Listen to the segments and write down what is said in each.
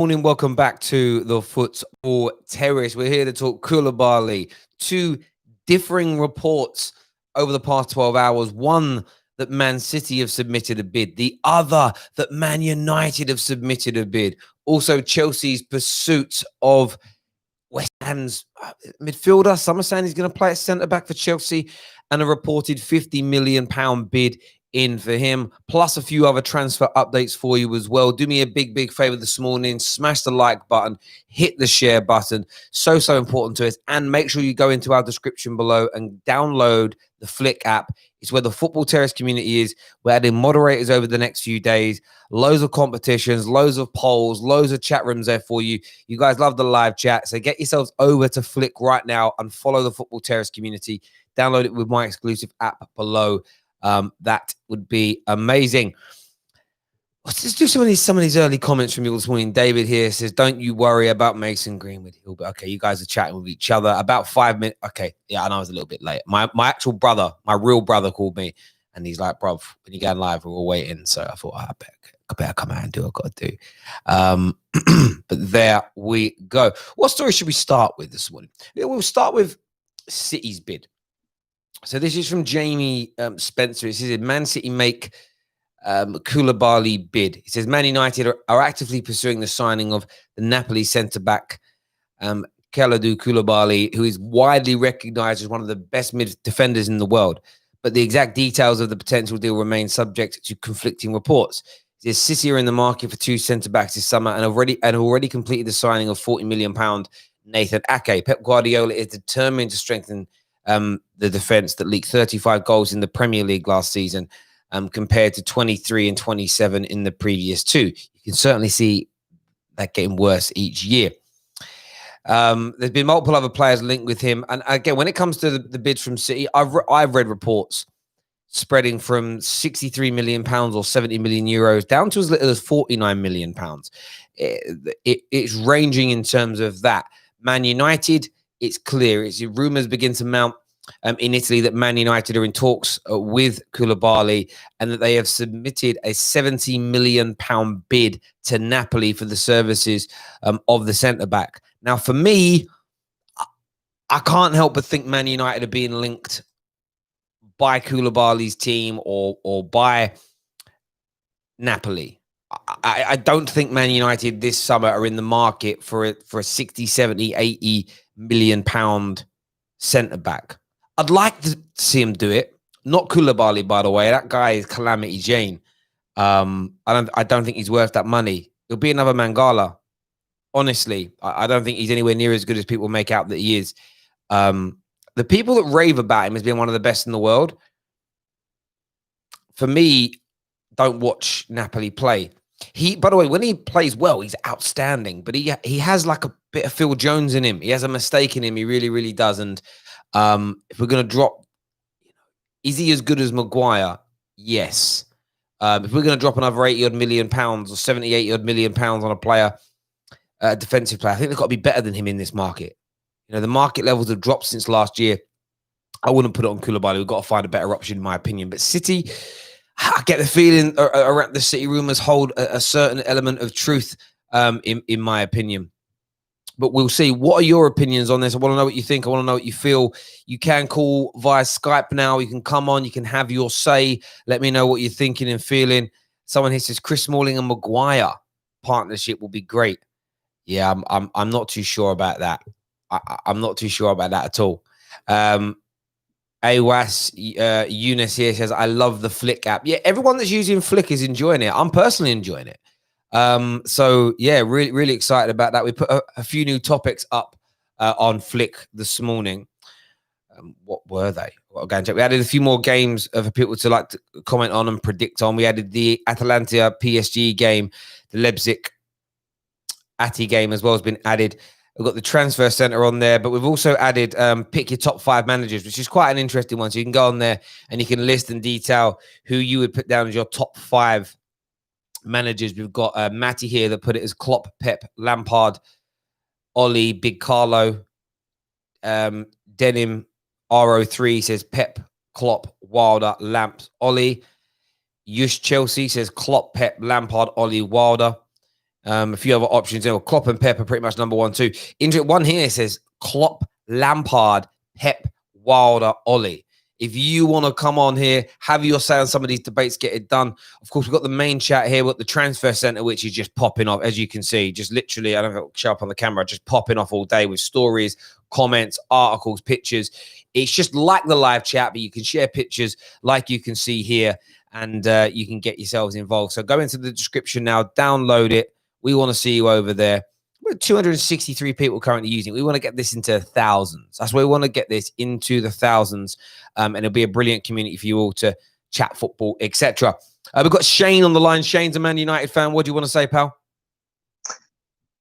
Morning, welcome back to the Football Terrace. We're here to talk Koulibaly. Two differing reports over the past 12 hours. One that Man City have submitted a bid. The other that Man United have submitted a bid. Also, Chelsea's pursuit of West Ham's midfielder. Some are saying he's going to play at centre-back for Chelsea, and a reported £50 million bid in for him, plus a few other transfer updates for you as well. Do me a big favor this morning. Smash the like button, hit the share button. So important to us. And make sure you go into our description below and download the Flick app. It's where the Football Terrace community is. We're adding moderators over the next few days. Loads of competitions, loads of polls, loads of chat rooms there for you. You guys love the live chat. So get yourselves over to Flick right now and follow the Football Terrace community. Download it with my exclusive app below. That would be amazing. Let's just do some of these early comments from you this morning. David here says, don't you worry about Mason Greenwood. He'll be okay. You guys are chatting with each other about 5 minutes. Okay. Yeah, I know I was a little bit late. My actual brother, my real brother called me and he's like, bruv, when you go live, we're all waiting. So I thought, I better come out and do what I've got to do. But there we go. What story should we start with this morning? We'll start with City's bid. So this is from Jamie Spencer. It says, Man City make Koulibaly bid. He says, Man United are actively pursuing the signing of the Napoli centre-back Kalidou Koulibaly, who is widely recognised as one of the best mid defenders in the world. But the exact details of the potential deal remain subject to conflicting reports. He says, City are in the market for two centre-backs this summer and already completed the signing of £40 million Nathan Ake. Pep Guardiola is determined to strengthen the defense that leaked 35 goals in the Premier League last season, compared to 23 and 27 in the previous two. You can certainly see that getting worse each year. There's been multiple other players linked with him. And again, when it comes to the bids from City, I've read reports spreading from £63 million or 70 million euros down to as little as £49 million. It's ranging in terms of that. Man United, it's clear. Rumours begin to mount in Italy that Man United are in talks with Koulibaly and that they have submitted a £70 million bid to Napoli for the services of the centre-back. Now, for me, I can't help but think Man United are being linked by Koulibaly's team or by Napoli. I don't think Man United this summer are in the market for a 60, 70, 80 million pound centre-back. I'd like to see him do it. Not Koulibaly, by the way. That guy is Calamity Jane. I don't think he's worth that money. It'll be another Mangala. Honestly, I don't think he's anywhere near as good as people make out that he is. The people that rave about him as being one of the best in the world, for me, don't watch Napoli play. By the way, when he plays well, he's outstanding. But he has like a bit of Phil Jones in him. He has a mistake in him. He really does. And if we're going to drop, is he as good as Maguire? Yes. If we're going to drop another £80 million or 70, £80 million on a player, a defensive player, I think they've got to be better than him in this market. You know, the market levels have dropped since last year. I wouldn't put it on Koulibaly. We've got to find a better option, in my opinion. But City, I get the feeling around the City rumours hold a certain element of truth, in my opinion. But we'll see. What are your opinions on this? I want to know what you think. I want to know what you feel. You can call via Skype now. You can come on. You can have your say. Let me know what you're thinking and feeling. Someone here says Chris Smalling and Maguire partnership will be great. Yeah, I'm not too sure about that. I'm not too sure about that at all. Awas Eunice here says, I love the Flick app. Yeah, everyone that's using Flick is enjoying it. I'm personally enjoying it. So yeah, really excited about that. We put a few new topics up on Flick this morning. What were they? Well, we added a few more games for people to like to comment on and predict on. We added the Atalanta PSG game, the Leipzig Ati game as well has been added. We've got the transfer center on there, but we've also added pick your top 5 managers, which is quite an interesting one. So you can go on there and you can list and detail who you would put down as your top 5 managers. We've got Matty here that put it as Klopp, Pep, Lampard, Ollie, Big Carlo. Denim RO3 says Pep, Klopp, Wilder, Lamps, Ollie. Yush Chelsea says Klopp, Pep, Lampard, Ollie, Wilder. A few other options there. Klopp and Pep are pretty much number 1, 2. One here says Klopp, Lampard, Pep, Wilder, Ollie. If you want to come on here, have your say on some of these debates, get it done. Of course, we've got the main chat here with the transfer centre, which is just popping off, as you can see. Just literally, I don't know if it'll show up on the camera, just popping off all day with stories, comments, articles, pictures. It's just like the live chat, but you can share pictures like you can see here, and you can get yourselves involved. So go into the description now, download it. We want to see you over there. We're 263 people currently using it. We want to get this into thousands. That's why we want to get this into the thousands. And it'll be a brilliant community for you all to chat football, etc. We've got Shane on the line. Shane's a Man United fan. What do you want to say, pal?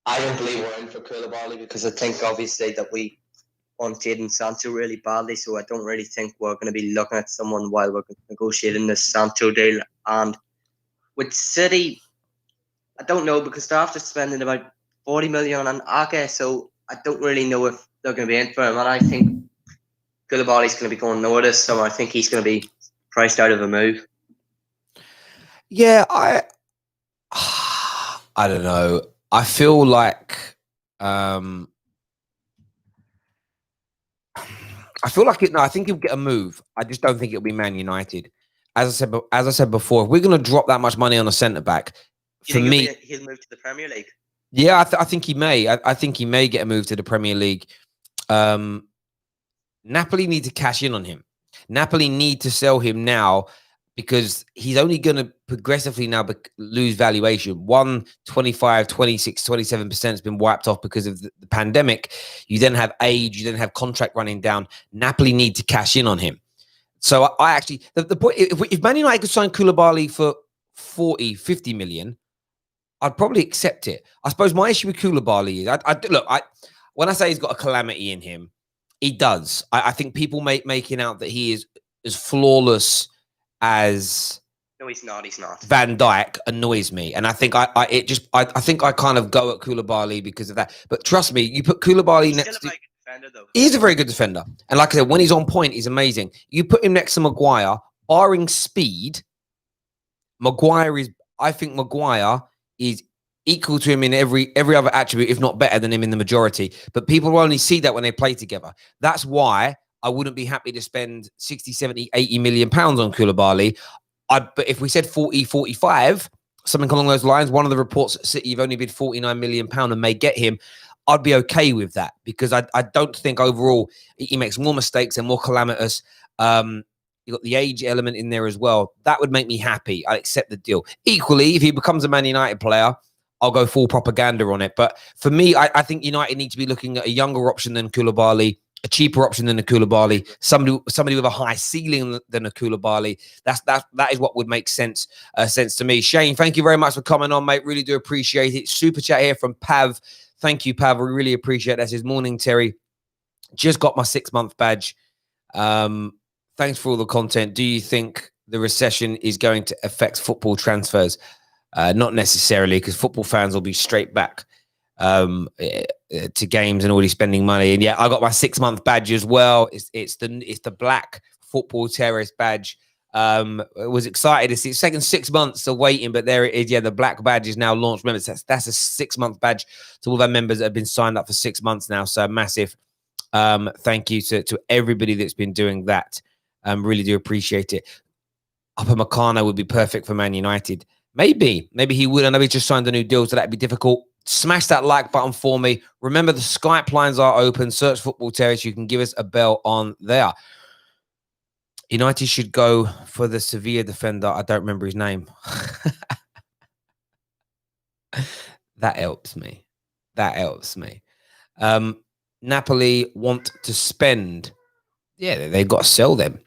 I don't believe we're in for Koulibaly because I think obviously that we want Jadon Sancho really badly. So I don't really think we're going to be looking at someone while we're negotiating this Sancho deal. And with City, I don't know because they're after spending about 40 million on Ake, so I don't really know if they're going to be in for him. And I think Koulibaly's going to be going noticed, so I think he's going to be priced out of a move. Yeah, I don't know. I feel like I think he'll get a move. I just don't think it'll be Man United. As I said before, if we're going to drop that much money on a centre back, for me, he'll move to the Premier League. Yeah, I think he may. I think he may get a move to the Premier League. Napoli need to cash in on him. Napoli need to sell him now because he's only going to progressively now lose valuation. 25, 26, 27% has been wiped off because of the pandemic. You then have age. You then have contract running down. Napoli need to cash in on him. So I actually, the point, if Man United could sign Koulibaly for 40, 50 million, I'd probably accept it. I suppose my issue with Koulibaly is, when I say he's got a calamity in him, he does. I think people making out that he is as flawless as no, he's not. He's not. Van Dijk annoys me, and I think I think I kind of go at Koulibaly because of that. But trust me, you put Koulibaly next to. Defender, though. He's a very good defender, and like I said, when he's on point, he's amazing. You put him next to Maguire, barring speed. I think Maguire is equal to him in every other attribute, if not better than him in the majority. But people will only see that when they play together. That's why I wouldn't be happy to spend 60, 70, 80 million pounds on Koulibaly. But if we said 40, 45, something along those lines, one of the reports at City have only bid 49 million pounds and may get him, I'd be okay with that because I don't think overall he makes more mistakes and more calamitous. You got the age element in there as well. That would make me happy. I'd accept the deal. Equally, if he becomes a Man United player, I'll go full propaganda on it. But for me, I think United need to be looking at a younger option than Koulibaly, a cheaper option than a Koulibaly, somebody with a high ceiling than a Koulibaly. That is what would make sense to me. Shane, thank you very much for coming on, mate. Really do appreciate it. Super chat here from Pav. Thank you, Pav. We really appreciate that. Says, morning, Terry. Just got my 6-month badge. Thanks for all the content. Do you think the recession is going to affect football transfers? Not necessarily, because football fans will be straight back to games and already spending money. And yeah, I got my 6-month badge as well. It's the black Football Terrace badge. I was excited to see. It's taken 6 months of waiting, but there it is. Yeah, the black badge is now launched. Remember, that's a 6-month badge to all our members that have been signed up for 6 months now. So massive thank you to everybody that's been doing that. Really do appreciate it. Upamecano would be perfect for Man United. Maybe he would. I know he just signed a new deal, so that'd be difficult. Smash that like button for me. Remember, the Skype lines are open. Search Football Terrace. You can give us a bell on there. United should go for the Sevilla defender. I don't remember his name. That helps me. Napoli want to spend. Yeah, they've got to sell them.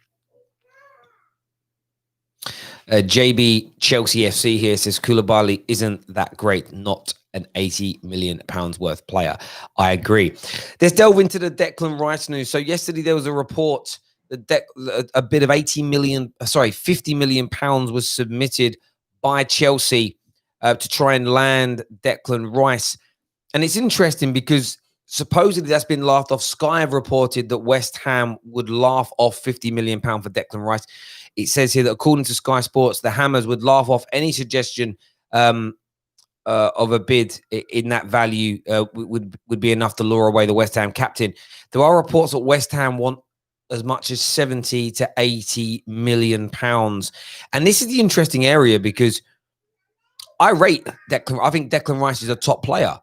JB Chelsea FC here says Koulibaly isn't that great, not an 80 million pounds worth player. I agree. Let's delve into the Declan Rice news. So yesterday there was a report that a bid of 50 million pounds was submitted by Chelsea to try and land Declan Rice. And it's interesting because supposedly that's been laughed off. Sky have reported that West Ham would laugh off 50 million pounds for Declan Rice. It says here that according to Sky Sports, the Hammers would laugh off any suggestion of a bid in that value would be enough to lure away the West Ham captain. There are reports that West Ham want as much as 70 to 80 million pounds. And this is the interesting area because I rate Declan. I think Declan Rice is a top player.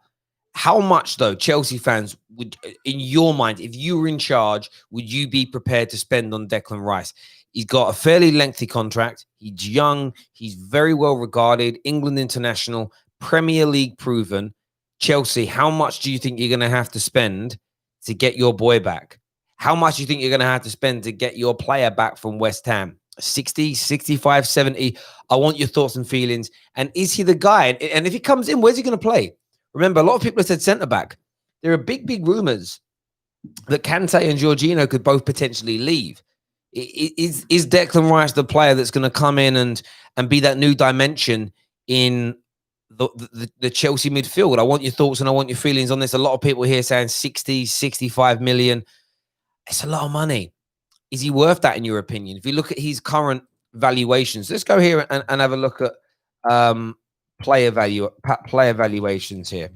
How much, though, Chelsea fans would, in your mind, if you were in charge, would you be prepared to spend on Declan Rice? He's got a fairly lengthy contract. He's young. He's very well regarded. England international, Premier League proven. Chelsea, how much do you think you're going to have to spend to get your boy back? How much do you think you're going to have to spend to get your player back from West Ham? 60, 65, 70? I want your thoughts and feelings. And is he the guy? And if he comes in, where's he going to play? Remember, a lot of people have said centre-back. There are big rumours that Kante and Jorginho could both potentially leave. Is Declan Rice the player that's going to come in and be that new dimension in the Chelsea midfield? I want your thoughts and I want your feelings on this. A lot of people here saying 60, 65 million. It's a lot of money. Is he worth that in your opinion? If you look at his current valuations, let's go here and have a look at player valuations here.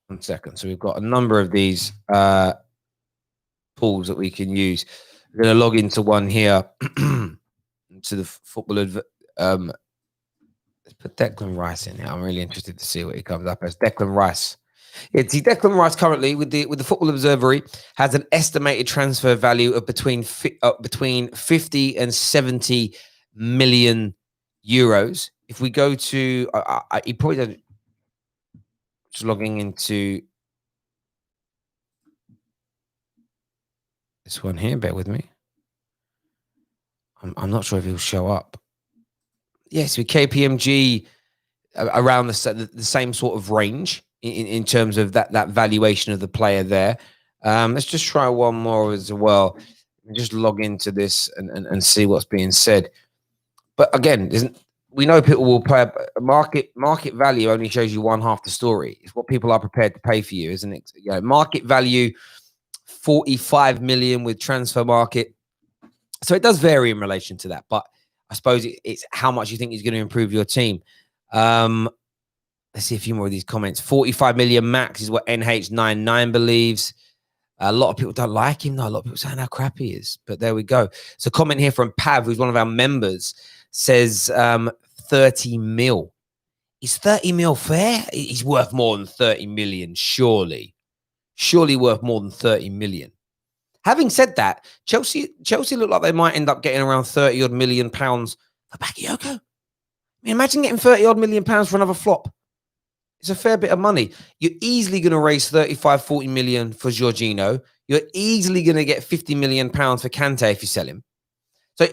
1 second. So we've got a number of these tools that we can use. We're going to log into one here to the football. Let's put Declan Rice in here. I'm really interested to see what he comes up as. Declan Rice. See, Declan Rice currently with the Football Observatory has an estimated transfer value of between 50 and 70 million euros. If we go to, he probably doesn't. Just logging into this one here. Bear with me. I'm not sure if he'll show up. Yes, with KPMG around the same sort of range in terms of that valuation of the player there. Let's just try one more as well. Just log into this and see what's being said. But again, we know people will pay market value only shows you one half the story. It's what people are prepared to pay for you, isn't it? You know, market value 45 million with transfer market. So it does vary in relation to that, but I suppose it's how much you think is going to improve your team. Let's see a few more of these comments. 45 million max is what NH99 believes. A lot of people don't like him. No, a lot of people saying how crap he is. But there we go. So comment here from Pav, who's one of our members, says 30 mil. Is 30 mil fair? He's worth more than 30 million, surely. Surely worth more than 30 million. Having said that, Chelsea look like they might end up getting around 30 odd million pounds for Bakayoko. I mean, imagine getting 30 odd million pounds for another flop. It's a fair bit of money. You're easily going to raise 35, 40 million for Jorginho. You're easily going to get 50 million pounds for Kante if you sell him. So,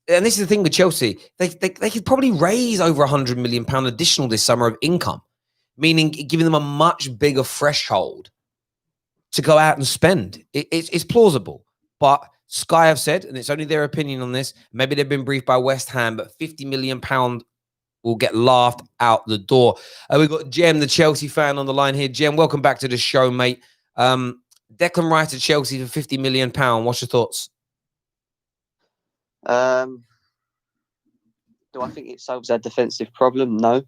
and this is the thing with Chelsea, they could probably raise over 100 million pound additional this summer of income, meaning giving them a much bigger threshold to go out and spend. It's plausible, but Sky have said, and it's only their opinion on this, maybe they've been briefed by West Ham, but 50 million pound will get laughed out the door. We've got Jem, the Chelsea fan, on the line here. Jem, welcome back to the show, mate. Declan Rice to Chelsea for 50 million pound. What's your thoughts? Do I think it solves our defensive problem? No.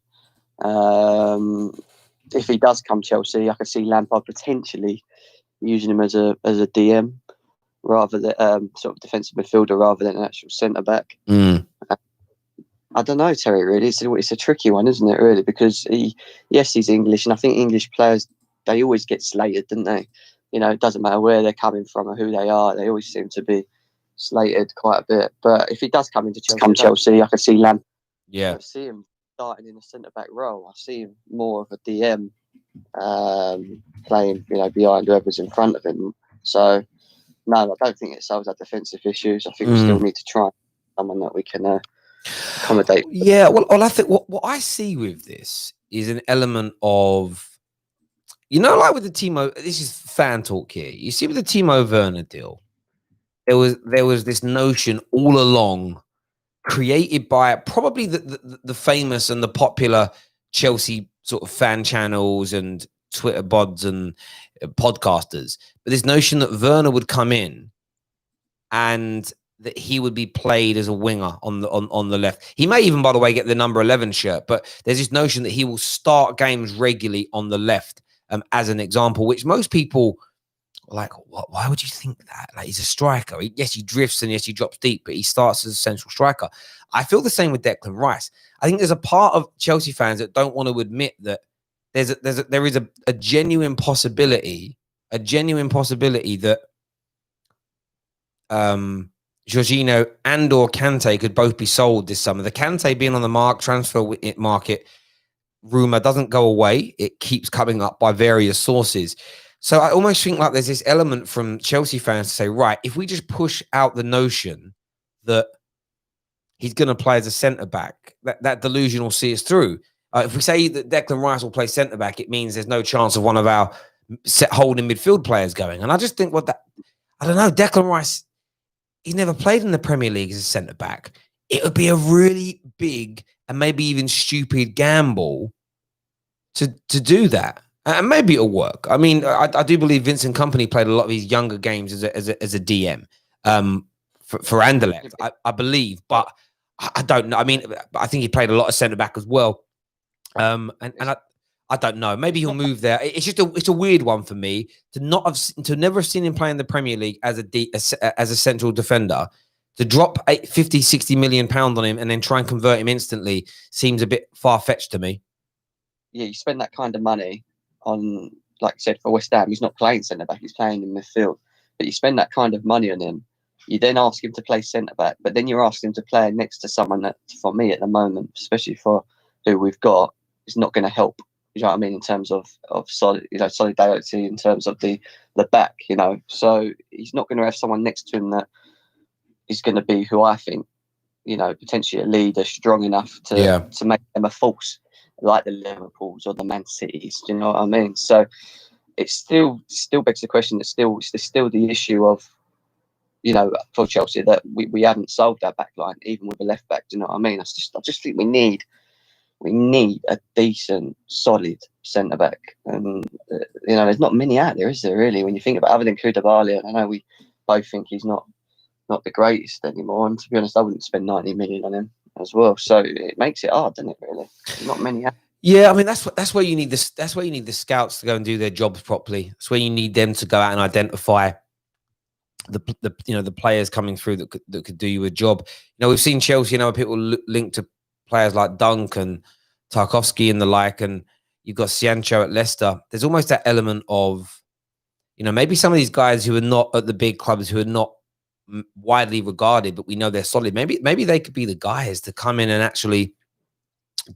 If he does come Chelsea, I could see Lampard potentially using him as a DM rather than sort of defensive midfielder rather than an actual centre back. I don't know, Terry. Really, it's a tricky one, isn't it? Really, because he's English, and I think English players, they always get slated, don't they? You know, it doesn't matter where they're coming from or who they are; they always seem to be slated quite a bit. But if he does come into Chelsea, I could see Lampard. Yeah, I see him starting in a centre back role. I see him more of a DM, playing, behind whoever's in front of him. So, no, I don't think it solves our defensive issues. I think we still need to try someone that we can accommodate. Yeah, well, I think what I see with this is an element of, like with the Timo. This is fan talk here. You see, with the Timo Werner deal, there was this notion all along, created by probably the famous and the popular Chelsea sort of fan channels and Twitter bods and podcasters, but this notion that Werner would come in and that he would be played as a winger on the left. He may even, by the way, get the number 11 shirt, but there's this notion that he will start games regularly on the left, as an example, which most people are like, what? Why would you think that? Like, he's a striker. Yes, he drifts and yes, he drops deep, but he starts as a central striker. I feel the same with Declan Rice. I think there's a part of Chelsea fans that don't want to admit that there is a genuine possibility that Jorginho and or Kante could both be sold this summer. The Kante being on the transfer market rumor doesn't go away. It keeps coming up by various sources. So I almost think like there's this element from Chelsea fans to say, right, if we just push out the notion that he's going to play as a centre-back, that delusion will see us through. If we say that Declan Rice will play centre-back, it means there's no chance of one of our holding midfield players going. And I just think I don't know, Declan Rice, he's never played in the Premier League as a centre-back. It would be a really big and maybe even stupid gamble to do that. And maybe it'll work. I mean, I do believe Vincent Kompany played a lot of these younger games as a DM for Anderlecht, I believe, but I don't know. I mean, I think he played a lot of centre back as well. And I don't know. Maybe he'll move there. It's a weird one for me to never have seen him play in the Premier League as a central defender. To drop 50, 60 million pounds on him and then try and convert him instantly seems a bit far-fetched to me. Yeah, you spend that kind of money on, like I said, for West Ham, he's not playing centre-back, he's playing in midfield. But you spend that kind of money on him, you then ask him to play centre-back, but then you're asking him to play next to someone that, for me at the moment, especially for who we've got, is not going to help. You know what I mean? In terms of solidarity, in terms of the back, So he's not going to have someone next to him that is going to be who I think, potentially a leader, strong enough to make them a force, like the Liverpools or the Man Cities. Do you know what I mean? So it still begs the question. It's still the issue of, for Chelsea, that we haven't solved our back line, even with a left back. Do you know what I mean? I just think we need a decent, solid centre back, and there's not many out there, is there? Really, when you think about, other than Koulibaly, and I know we both think he's not the greatest anymore. And to be honest, I wouldn't spend 90 million on him as well. So it makes it hard, doesn't it? Really, not many out. Yeah, I mean that's where you need this. That's where you need the scouts to go and do their jobs properly. That's where you need them to go out and identify the players coming through that could do you a job. We've seen Chelsea, people linked to players like Dunk and Tarkowski and the like, and you've got Sancho at Leicester. There's almost that element of, maybe some of these guys who are not at the big clubs, who are not widely regarded, but we know they're solid. Maybe they could be the guys to come in and actually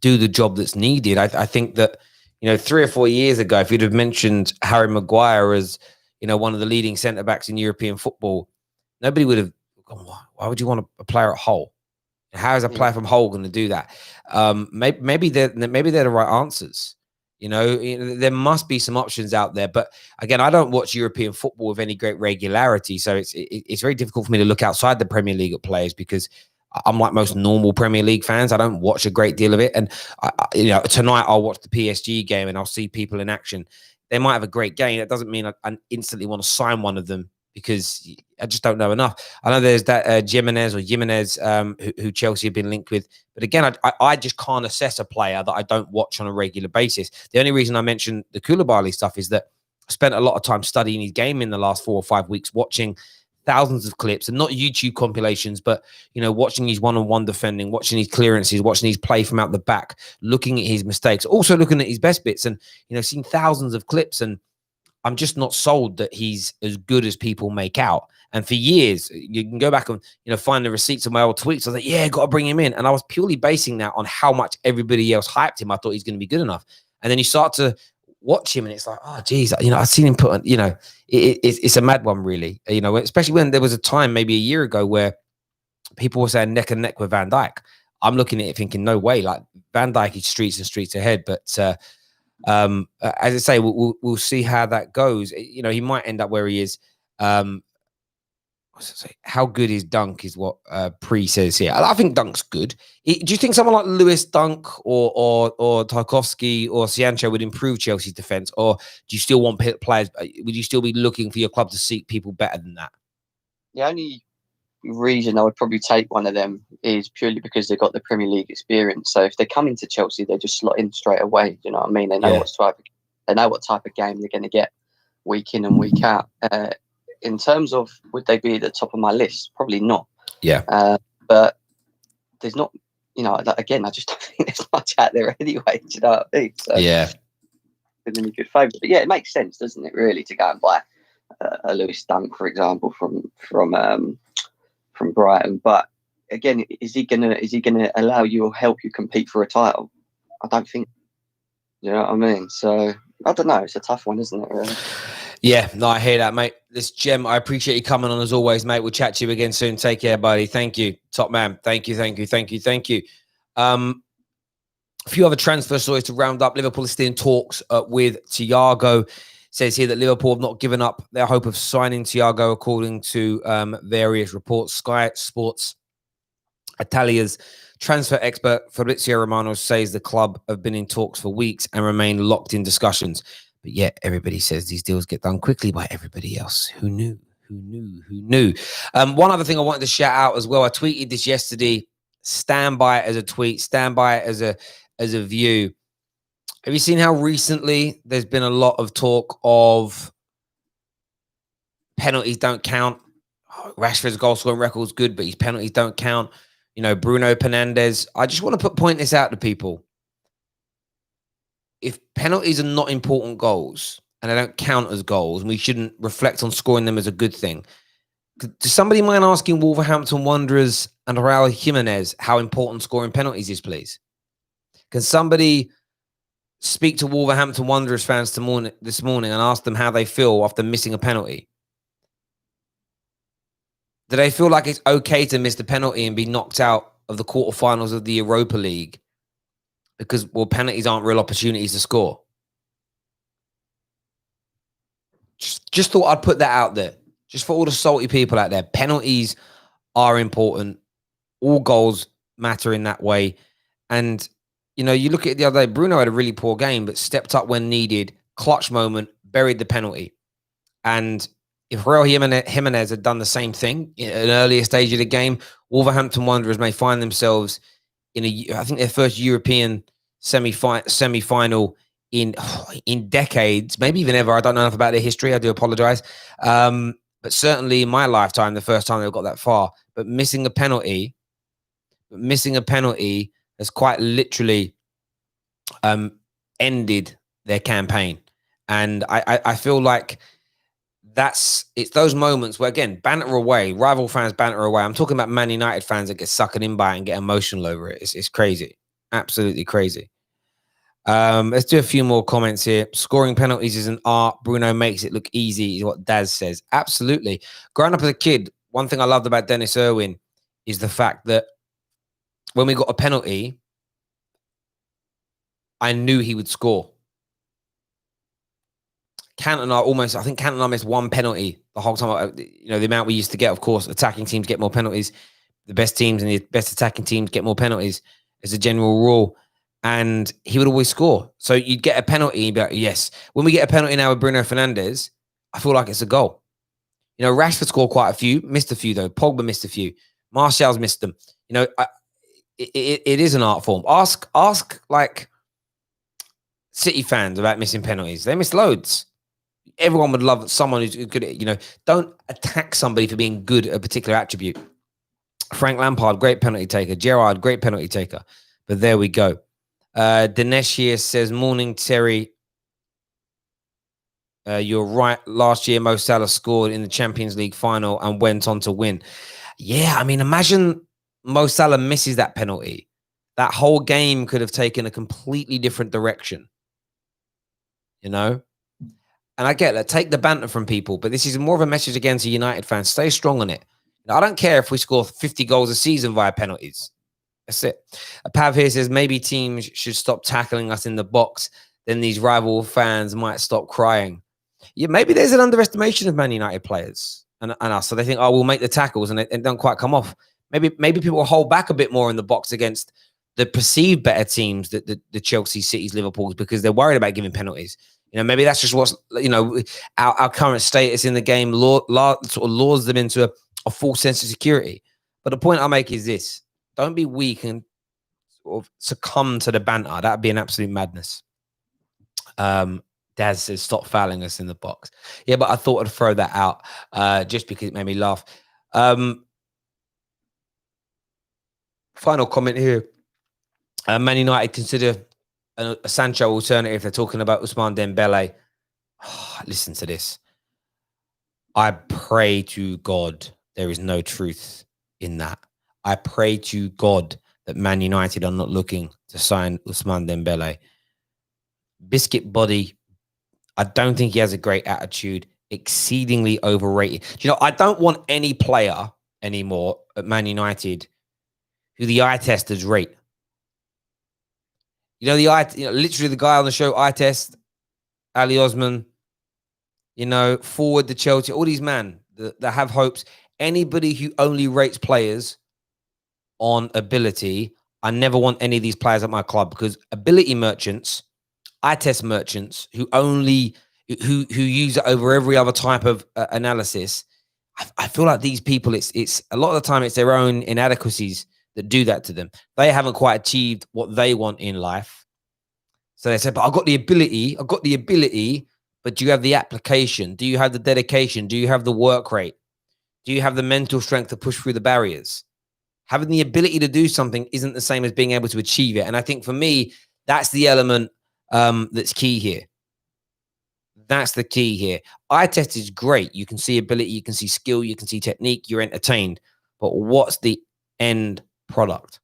do the job that's needed. I think that 3 or 4 years ago, if you'd have mentioned Harry Maguire as one of the leading centre backs in European football, nobody would have gone, why would you want a player at Hull? How is a player from Hull going to do that? Maybe they're the right answers. There must be some options out there. But again, I don't watch European football with any great regularity, so it's very difficult for me to look outside the Premier League at players, because I'm like most normal Premier League fans. I don't watch a great deal of it. And tonight I'll watch the PSG game and I'll see people in action. They might have a great game. That doesn't mean I instantly want to sign one of them, because I just don't know enough. I know there's that Jimenez who Chelsea have been linked with. But again, I just can't assess a player that I don't watch on a regular basis. The only reason I mentioned the Koulibaly stuff is that I spent a lot of time studying his game in the last 4 or 5 weeks, watching thousands of clips, and not YouTube compilations, but watching his one-on-one defending, watching his clearances, watching his play from out the back, looking at his mistakes, also looking at his best bits, and seeing thousands of clips. And I'm just not sold that he's as good as people make out. And for years, you can go back and find the receipts of my old tweets. I was like, yeah, got to bring him in. And I was purely basing that on how much everybody else hyped him. I thought he's going to be good enough. And then you start to watch him and it's like, oh geez, I've seen him put on, it's a mad one, really. Especially when there was a time maybe a year ago where people were saying neck and neck with Van Dijk. I'm looking at it thinking, no way, like Van Dijk is streets and streets ahead. But as I say, we'll see how that goes. He might end up where he is. How good is Dunk is what Pre says here. I think Dunk's good. Do you think someone like Lewis Dunk or Tarkowski or Sancho would improve Chelsea's defense, or do you still want players? Would you still be looking for your club to seek people better than that? The only reason I would probably take one of them is purely because they've got the Premier League experience. So if they come into Chelsea, they just slot in straight away. Do you know what I mean? They know what type of game they're going to get week in and week out. In terms of would they be at the top of my list? Probably not. Yeah. But there's not, again, I just don't think there's much out there anyway. Do you know what I mean? So, yeah. Been any good favour. But yeah, it makes sense, doesn't it, really, to go and buy a Lewis Dunk, for example, from Brighton. But again, is he gonna allow you or help you compete for a title? I don't think. You know what I mean? So I don't know. It's a tough one, isn't it? Really? Yeah, no, I hear that, mate. This Gem, I appreciate you coming on as always, mate. We'll chat to you again soon. Take care, buddy. Thank you, top man. Thank you. A few other transfer stories to round up. Liverpool is still in talks with Thiago. Says here that Liverpool have not given up their hope of signing Thiago, according to various reports. Sky Sports Italia's transfer expert Fabrizio Romano says the club have been in talks for weeks and remain locked in discussions. But yet everybody says these deals get done quickly by everybody else. Who knew? One other thing I wanted to shout out as well. I tweeted this yesterday. Stand by it as a tweet. Stand by it as a view. Have you seen how recently there's been a lot of talk of penalties don't count? Oh, Rashford's goal scoring record's good, but his penalties don't count. Bruno Fernandes. I just want to point this out to people. If penalties are not important goals and they don't count as goals, and we shouldn't reflect on scoring them as a good thing, does somebody mind asking Wolverhampton Wanderers and Raul Jimenez how important scoring penalties is, please? Can somebody speak to Wolverhampton Wanderers fans this morning and ask them how they feel after missing a penalty? Do they feel like it's okay to miss the penalty and be knocked out of the quarterfinals of the Europa League because, penalties aren't real opportunities to score? Just thought I'd put that out there. Just for all the salty people out there. Penalties are important. All goals matter in that way. And, you look at it the other day, Bruno had a really poor game, but stepped up when needed, clutch moment, buried the penalty. And if Raul Jimenez had done the same thing in an earlier stage of the game, Wolverhampton Wanderers may find themselves in I think their first European semi-final in decades, maybe even ever. I don't know enough about their history. I do apologize. But certainly in my lifetime, the first time they've got that far. But missing a penalty has quite literally ended their campaign. And I feel like it's those moments where, again, banter away, rival fans banter away. I'm talking about Man United fans that get suckered in by it and get emotional over it. It's crazy. Absolutely crazy. Let's do a few more comments here. Scoring penalties is an art. Bruno makes it look easy, is what Daz says. Absolutely. Growing up as a kid, one thing I loved about Dennis Irwin is the fact that when we got a penalty, I knew he would score. I think Cantona missed one penalty the whole time. The amount we used to get, of course, attacking teams get more penalties. The best teams and the best attacking teams get more penalties as a general rule. And he would always score. So you'd get a penalty and you'd be like, yes. When we get a penalty now with Bruno Fernandes, I feel like it's a goal. Rashford scored quite a few, missed a few though. Pogba missed a few. Martial's missed them. It is an art form. Ask like City fans about missing penalties. They miss loads. Everyone would love someone who's good at, don't attack somebody for being good at a particular attribute. Frank Lampard, great penalty taker. Gerrard, great penalty taker. But there we go. Dinesh here says, morning, Terry. You're right. Last year, Mo Salah scored in the Champions League final and went on to win. Yeah, I mean, imagine Mo Salah misses that penalty. That whole game could have taken a completely different direction. And I get that. Take the banter from people, but this is more of a message again to United fans. Stay strong on it. I don't care if we score 50 goals a season via penalties. That's it. Pav here says maybe teams should stop tackling us in the box. Then these rival fans might stop crying. Yeah, maybe there's an underestimation of Man United players and us. So they think, we'll make the tackles and it don't quite come off. Maybe people will hold back a bit more in the box against the perceived better teams, the Chelsea, Cities, Liverpools, because they're worried about giving penalties. Maybe that's just what's, our current status in the game sort of lures them into a false sense of security. But the point I make is this: don't be weak and sort of succumb to the banter. That'd be an absolute madness. Daz says, stop fouling us in the box. Yeah, but I thought I'd throw that out just because it made me laugh. Final comment here. Man United consider a Sancho alternative. They're talking about Ousmane Dembele. Oh, listen to this. I pray to God there is no truth in that. I pray to God that Man United are not looking to sign Ousmane Dembele. Biscuit body. I don't think he has a great attitude. Exceedingly overrated. Do you know, I don't want any player anymore at Man United who the eye testers rate. Literally the guy on the show, eye test, Ali Osman, forward the Chelsea, all these men that have hopes. Anybody who only rates players on ability, I never want any of these players at my club, because ability merchants, eye test merchants who use it over every other type of analysis. I feel like these people, it's a lot of the time it's their own inadequacies that do that to them. They haven't quite achieved what they want in life. So they say, but I've got the ability, but do you have the application? Do you have the dedication? Do you have the work rate? Do you have the mental strength to push through the barriers? Having the ability to do something isn't the same as being able to achieve it. And I think for me, that's the element that's key here. That's the key here. Eye test is great. You can see ability, you can see skill, you can see technique, you're entertained. But what's the end product?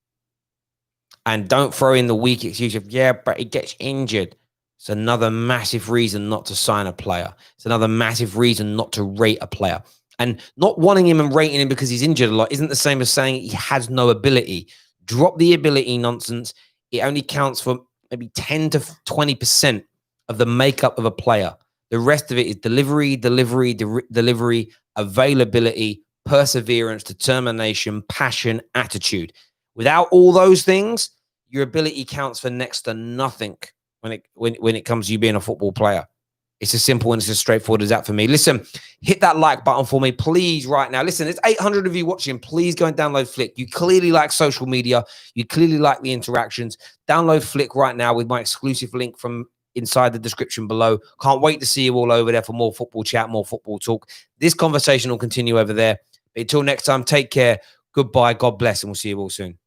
And don't throw in the weak excuse of, yeah, but he gets injured. It's another massive reason not to sign a player. It's another massive reason not to rate a player. And not wanting him and rating him because he's injured a lot isn't the same as saying he has no ability. Drop the ability nonsense. It only counts for maybe 10 to 20% of the makeup of a player. The rest of it is delivery, availability, perseverance, determination, passion, attitude. Without all those things, your ability counts for next to nothing when it comes to you being a football player. It's as simple and it's as straightforward as that for me. Listen, hit that like button for me, please, right now. Listen, there's 800 of you watching. Please go and download Flick. You clearly like social media. You clearly like the interactions. Download Flick right now with my exclusive link from inside the description below. Can't wait to see you all over there for more football chat, more football talk. This conversation will continue over there. But until next time, take care. Goodbye. God bless. And we'll see you all soon.